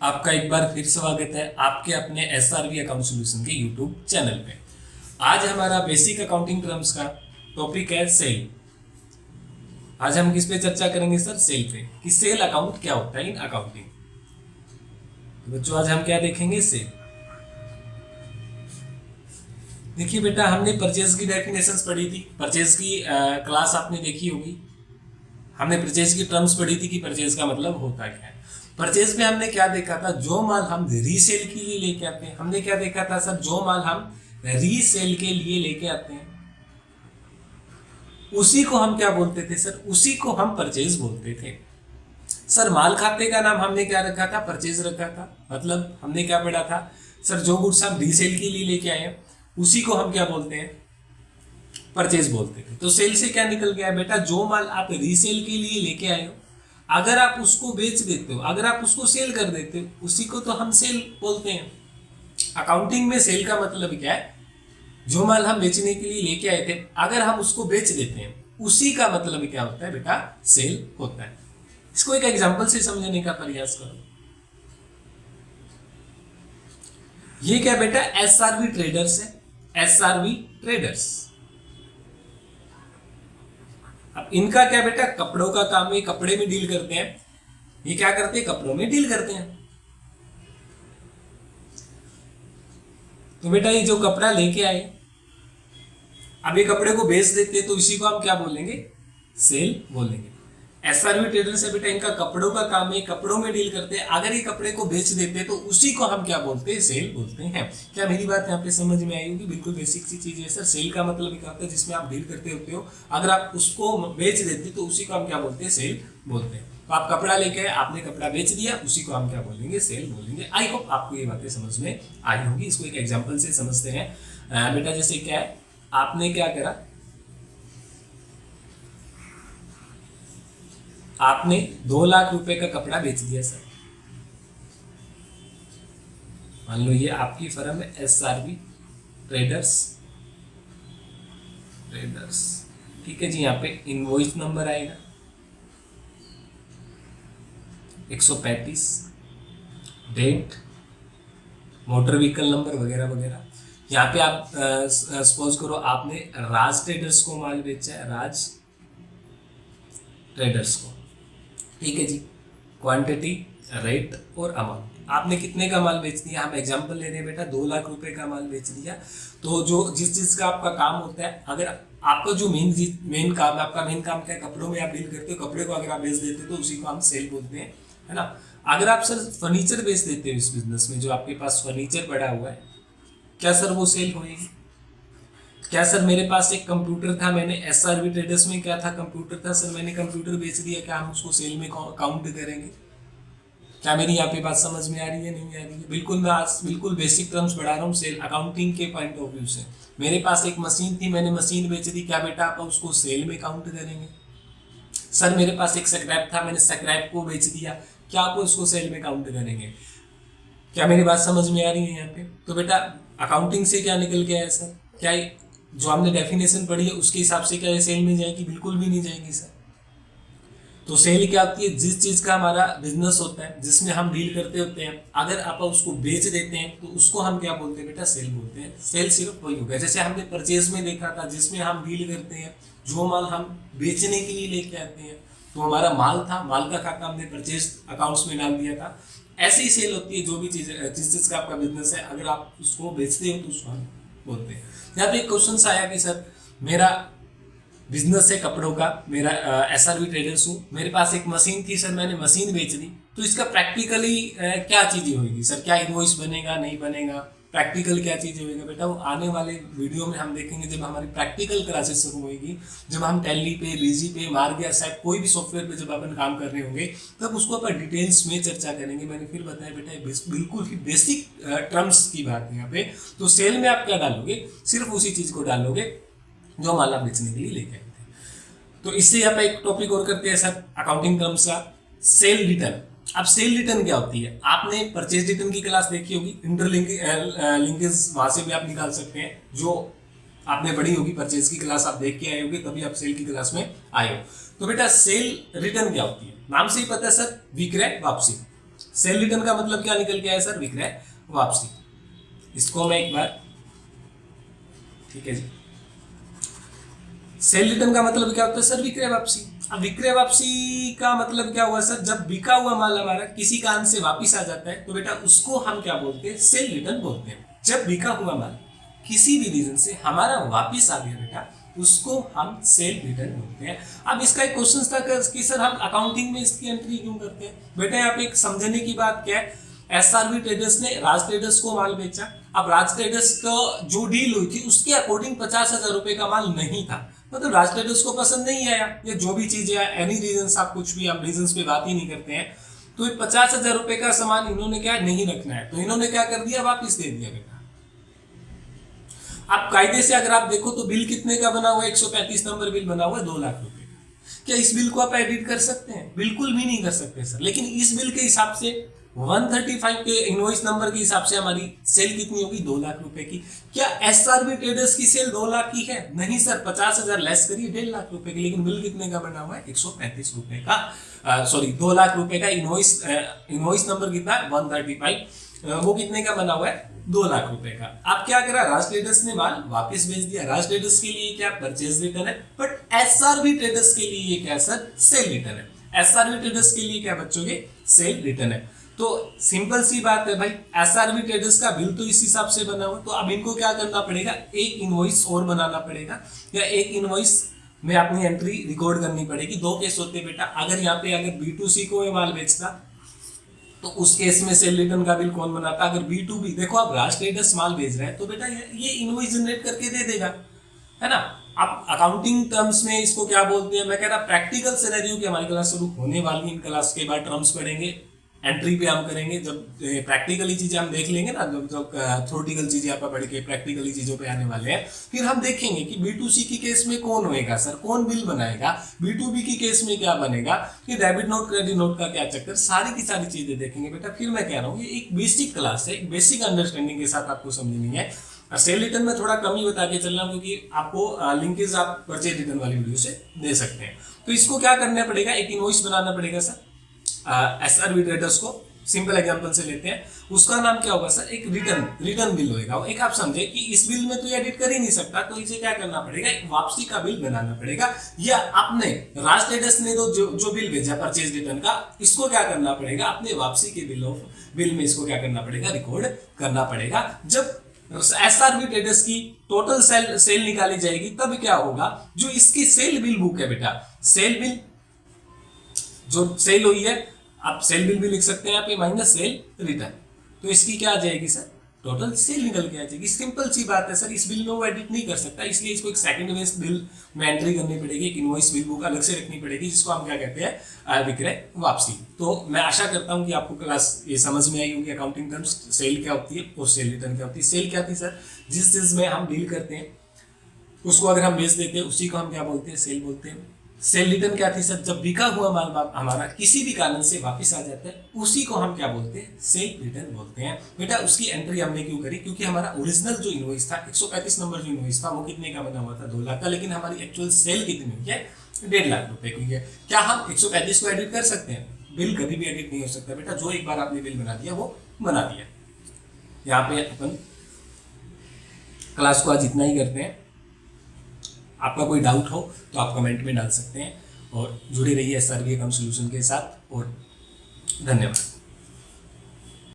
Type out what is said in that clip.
आपका एक बार फिर स्वागत है आपके अपने एसआरवी अकाउंट सॉल्यूशन के यूट्यूब चैनल पे। आज हमारा बेसिक अकाउंटिंग टर्म्स का टॉपिक है सेल। आज हम किस पे चर्चा करेंगे सर? सेल पे, कि सेल अकाउंट क्या होता है इन अकाउंटिंग। तो बच्चों आज हम क्या देखेंगे? सेल। देखिए बेटा, हमने परचेज की डेफिनेशंस पढ़ी थी, परचेज की क्लास आपने देखी होगी। हमने परचेज की टर्म्स पढ़ी थी कि परचेज का मतलब होता क्या है। परचेज में हमने क्या देखा था? जो माल हम रीसेल के लिए लेके आते हैं। हमने क्या देखा था सर? जो माल हम रीसेल के लिए लेके आते हैं उसी को हम क्या बोलते थे सर? उसी को हम परचेज बोलते थे। सर माल खाते का नाम हमने क्या रखा था? परचेज रखा था। मतलब हमने क्या पढ़ा था सर? जो गुड्स हम रीसेल के लिए लेके आए हैं उसी को हम क्या बोलते हैं? परचेज बोलते थे। तो सेल से क्या निकल गया बेटा? जो माल आप रीसेल के लिए लेके आए हो, अगर आप उसको बेच देते हो, अगर आप उसको सेल कर देते हो, उसी को तो हम सेल बोलते हैं। अकाउंटिंग में सेल का मतलब क्या है? जो माल हम बेचने के लिए लेके आए थे, अगर हम उसको बेच देते हैं, उसी का मतलब क्या होता है बेटा? सेल होता है। इसको एक एग्जांपल से समझने का प्रयास करो। ये क्या बेटा? एसआरवी ट्रेडर्स है। एसआरवी ट्रेडर्स, अब इनका क्या बेटा? कपड़ों का काम है, कपड़े में डील करते हैं। ये क्या करते हैं? कपड़ों में डील करते हैं। तो बेटा ये जो कपड़ा लेके आए, अब ये कपड़े को बेच देते हैं, तो इसी को हम क्या बोलेंगे? सेल बोलेंगे। एसआरवी ट्रेडर्स है बेटा, इनका कपड़ों का काम है, कपड़ों में डील करते हैं। अगर ये कपड़े को बेच देते हैं तो उसी को हम क्या बोलते हैं? सेल बोलते हैं। क्या मेरी बात यहाँ पे समझ में आई होगी? बिल्कुल बेसिक सी चीज है सर। सेल का मतलब क्या होता है? जिसमें आप डील करते होते हो, अगर आप उसको बेच देते तो उसी को हम क्या बोलते हैं? सेल बोलते हैं। तो आप कपड़ा लेके आए, आपने कपड़ा बेच दिया, उसी को हम क्या बोलेंगे? सेल बोलेंगे। आई होप आपको ये बातें समझ में आई होगी। इसको एक एग्जाम्पल से समझते हैं। बेटा जैसे क्या है, आपने क्या करा? आपने 2 लाख रुपए का कपड़ा बेच दिया सर। मान लो ये आपकी फर्म है एसआरवी ट्रेडर्स। ट्रेडर्स ठीक है जी। यहाँ पे इनवॉइस नंबर आएगा 135, डेट, मोटर व्हीकल नंबर वगैरह वगैरह। यहाँ पे आप सपोज करो आपने राज ट्रेडर्स को माल बेचा है, राज ट्रेडर्स को। ठीक है जी। क्वांटिटी, रेट और अमाउंट। आपने कितने का माल बेच दिया? हम एग्जांपल ले रहे हैं बेटा, 2 लाख रुपए का माल बेच दिया। तो जो जिस चीज का आपका काम होता है, अगर आपका जो मेन काम है, आपका मेन काम क्या है? कपड़ों में आप डील करते हो। कपड़े को अगर आप बेच देते हो तो उसी को हम सेल बोलते हैं, है ना। अगर आप सर फर्नीचर बेच देते हो इस बिजनेस में, जो आपके पास फर्नीचर पड़ा हुआ है, क्या सर वो सेल होगी? क्या सर मेरे पास एक कंप्यूटर था, मैंने एसआरवी ट्रेडर्स में क्या था? कंप्यूटर था सर, मैंने कंप्यूटर बेच दिया, क्या हम उसको सेल में काउंट करेंगे? क्या मेरी यहाँ पे बात समझ में आ रही है? नहीं आ रही है? बिल्कुल, मैं आज बिल्कुल बेसिक टर्म्स पढ़ा रहा हूँ सेल अकाउंटिंग के पॉइंट ऑफ व्यू से। मेरे पास एक मशीन थी, मैंने मशीन बेच दी, क्या बेटा आप उसको सेल में काउंट करेंगे? सर मेरे पास एक स्क्रैप था, मैंने स्क्रैप को बेच दिया, क्या आप उसको सेल में काउंट करेंगे? क्या मेरी बात समझ में आ रही है यहाँ पे? तो बेटा अकाउंटिंग से क्या निकल के आया सर? क्या जो हमने डेफिनेशन पढ़ी है उसके हिसाब से क्या ये सेल में जाएगी? बिल्कुल भी नहीं जाएगी सर। तो सेल क्या होती है? जिस चीज का हमारा बिजनेस होता है, जिसमें हम डील करते होते हैं, अगर आप उसको बेच देते हैं तो उसको हम क्या बोलते हैं बेटा? सेल बोलते हैं। सेल सिर्फ वही हो गया। जैसे हमने परचेज में देखा था, जिसमें हम डील करते हैं, जो माल हम बेचने के लिए लेके आते हैं, तो हमारा माल था, माल का खाता हमने परचेज अकाउंट्स में डाल दिया था। ऐसी ही सेल होती है, जो भी चीज, जिस चीज का आपका बिजनेस है, अगर आप उसको बेचते हो तो उसको हम बोलते हैं। यहाँ पे एक क्वेश्चन आया कि सर मेरा बिजनेस है कपड़ों का, मेरा एसआरवी ट्रेडर्स हूँ, मेरे पास एक मशीन थी सर, मैंने मशीन बेच दी, तो इसका प्रैक्टिकली क्या चीजें होगी सर? क्या इनवॉइस बनेगा, नहीं बनेगा? प्रैक्टिकल क्या चीजें होगी बेटा? वो आने वाले वीडियो में हम देखेंगे, जब हमारी प्रैक्टिकल क्लासेस शुरू होगी, जब हम टैली पे, बीजी पे, मार्गिया साइट, कोई भी सॉफ्टवेयर पे जब अपन काम कर रहे होंगे, तब उसको अपन डिटेल्स में चर्चा करेंगे। मैंने फिर बताया बेटा, बिल्कुल ही बेसिक टर्म्स की बात है यहाँ पे। तो सेल में आप क्या डालोगे? सिर्फ उसी चीज को डालोगे जो माल आप बेचने के लिए लेके आए थे। तो इससे यहाँ पे एक टॉपिक और करते हैं सर अकाउंटिंग टर्म्स का, सेल रिटर्न। अब सेल रिटर्न क्या होती है? आपने परचेज रिटर्न की क्लास देखी होगी, लिंकेज वहां से भी आप निकाल सकते हैं, जो आपने पढ़ी होगी। परचेज की क्लास आप देख के आए होगे, तभी आप सेल की क्लास में आए हो। तो बेटा सेल रिटर्न क्या होती है? नाम से ही पता है सर, विक्रय वापसी। सेल रिटर्न का मतलब क्या निकल के आया सर? विक्रय वापसी। इसको मैं एक बार, ठीक है जी, सेल रिटर्न का मतलब क्या होता है सर? विक्रय वापसी। अब विक्रय वापसी का मतलब क्या हुआ सर? जब बिका हुआ माल हमारा किसी कारण से वापस आ जाता है तो बेटा उसको हम क्या बोलते हैं? सेल रिटर्न बोलते हैं। जब बिका हुआ माल किसी भी रीजन से हमारा वापस आ गया बेटा, उसको हम सेल रिटर्न बोलते हैं। अब इसका एक क्वेश्चन था कि सर हम अकाउंटिंग में इसकी एंट्री क्यों करते हैं? बेटा यहाँ पे एक समझने की बात क्या है, एसआरबी ट्रेडर्स ने राज ट्रेडर्स को माल बेचा। अब राज ट्रेडर्स का जो डील हुई थी उसके अकॉर्डिंग 50,000 रुपए का माल नहीं था, मतलब राज ट्रेडर्स को पसंद नहीं आया, या जो भी चीज है, एनी रीजन, आप कुछ भी, आप रीजन पे बात ही नहीं करते हैं, तो 50,000 रुपए का सामान इन्होंने क्या नहीं रखना है, तो इन्होंने क्या कर दिया? वापिस दे दिया बेटा। आप कायदे से अगर आप देखो तो बिल कितने का बना हुआ है? 135 नंबर बिल बना हुआ है 2 लाख रुपए का। क्या इस बिल को आप एडिट कर सकते हैं? बिल्कुल भी नहीं कर सकते सर। लेकिन इस बिल के हिसाब से 135 के इनवॉइस नंबर के हिसाब से हमारी सेल कितनी होगी? 2 लाख रुपए की। क्या एसआरबी ट्रेडर्स की सेल 2 लाख की है? नहीं सर, 50,000 लेस करिए, 1.5 लाख रुपए की। लेकिन बिल कितने का बना हुआ है? 135 रुपए का, सॉरी 2 लाख रुपए का। इनवॉइस नंबर कितना है? 135। वो कितने का बना हुआ है? 2 लाख रुपए का। आप क्या करा? राज ट्रेडर्स ने माल वापस भेज दिया। राज ट्रेडर्स के लिए क्या? परचेज रिटर्न है। बट एसआरबी ट्रेडर्स के लिए क्या सर? सेल रिटर्न है। एसआरबी ट्रेडर्स के लिए क्या बच्चों के? सेल रिटर्न है। तो सिंपल सी बात है भाई, एसआरबी ट्रेडर्स का बिल तो इस हिसाब से बना हुआ, तो अब इनको क्या करना पड़ेगा? एक इनवॉइस और बनाना पड़ेगा, या एक इनवॉइस में अपनी एंट्री रिकॉर्ड करनी पड़ेगी। 2 केस होते बेटा। अगर यहाँ पे अगर B2C को ये माल बेचता तो उस केस में सेल रिटर्न का बिल कौन बनाता? अगर B2B, देखो आप राज ट्रेडर्स माल भेज रहे हैं तो बेटा ये इनवॉइस जनरेट करके दे देगा, है ना। आप अकाउंटिंग टर्म्स में इसको क्या बोलते हैं? मैं कह रहा प्रैक्टिकल सिनेरियो की हमारी क्लास शुरू होने वाली है। इन क्लास के बाद टर्म्स पढ़ेंगे, एंट्री पे हम करेंगे। जब प्रैक्टिकली चीजें हम देख लेंगे ना, जब थ्योरेटिकल चीजें आप पढ़ के प्रैक्टिकली चीजों पे आने वाले हैं, फिर हम देखेंगे कि B2C की केस में कौन होएगा सर, कौन बिल बनाएगा, B2B की केस में क्या बनेगा, कि डेबिट नोट क्रेडिट नोट का क्या चक्कर, सारी की सारी चीजें देखेंगे बेटा। फिर मैं कह रहा हूँ ये एक बेसिक क्लास है, एक बेसिक अंडरस्टैंडिंग के साथ आपको समझनी है। सेल रिटर्न में थोड़ा कम ही बता के चलना, क्योंकि आपको लिंकेज आप परचेज रिटर्न वाली वीडियो से दे सकते हैं। तो इसको क्या करना पड़ेगा? एक इनवॉइस बनाना पड़ेगा सर। एसआरबी ट्रेडर्स को सिंपल एग्जांपल से लेते हैं, उसका नाम क्या होगा सर? एक रिटर्न बिल होगा। एक आप समझे कि इस बिल में तो एडिट कर ही नहीं सकता, तो इसे क्या करना पड़ेगा? एक वापसी का बिल बनाना पड़ेगा। या आपने राज ट्रेडर्स ने तो जो बिल भेजा परचेज रिटर्न का, इसको क्या करना पड़ेगा? अपने वापसी के बिल में इसको क्या करना पड़ेगा? रिकॉर्ड करना पड़ेगा। जब एसआरबी ट्रेडर्स की टोटल सेल निकाली जाएगी तब क्या होगा? जो इसकी सेल बिल बुक है बेटा, सेल बिल जो सेल हुई है, आप सेल बिल भी लिख सकते हैं यहाँ पे, माइनस सेल रिटर्न, तो इसकी क्या आ जाएगी सर? टोटल सेल निकल के आ जाएगी। सिंपल सी बात है सर। इस बिल में वो एडिट नहीं कर सकता, इसलिए इसको एक सेकंड बेस्ड बिल में एंट्री करनी पड़ेगी, एक इनवॉइस बिल बुक अलग से रखनी पड़ेगी, जिसको हम क्या कहते हैं? विक्रय वापसी। तो मैं आशा करता हूँ कि आपको क्लास ये समझ में आई होगी। अकाउंटिंग टर्म्स, सेल क्या होती है और सेल रिटर्न क्या होती है। सेल क्या थी सर? जिस चीज में हम डील करते हैं उसको अगर हम बेच देते हैं, उसी को हम क्या बोलते हैं? सेल बोलते हैं। सेल रिटर्न क्या थी सर? जब बिका हुआ माल हमारा किसी भी कारण से वापस आ जाता है, उसी को हम क्या बोलते हैं? सेल रिटर्न बोलते हैं। बेटा उसकी एंट्री हमने क्यों करी? क्योंकि हमारा ओरिजिनल जो इनवॉइस था, 135 नंबर जो इनवॉइस था, वो कितने का बना हुआ था? 2 लाख का। लेकिन हमारी एक्चुअल सेल कितनी हुई है? 1.5 लाख रुपए की है। क्या हम 135 को एडिट कर सकते हैं? बिल कभी भी एडिट नहीं हो सकता बेटा। जो एक बार आपने बिल बना दिया वो बना दिया। यहाँ पे अपन क्लास को आज इतना ही करते हैं। आपका कोई डाउट हो तो आप कमेंट में डाल सकते हैं, और जुड़े रहिए एसआरबी अकाउंट सॉल्यूशन के साथ। और धन्यवाद।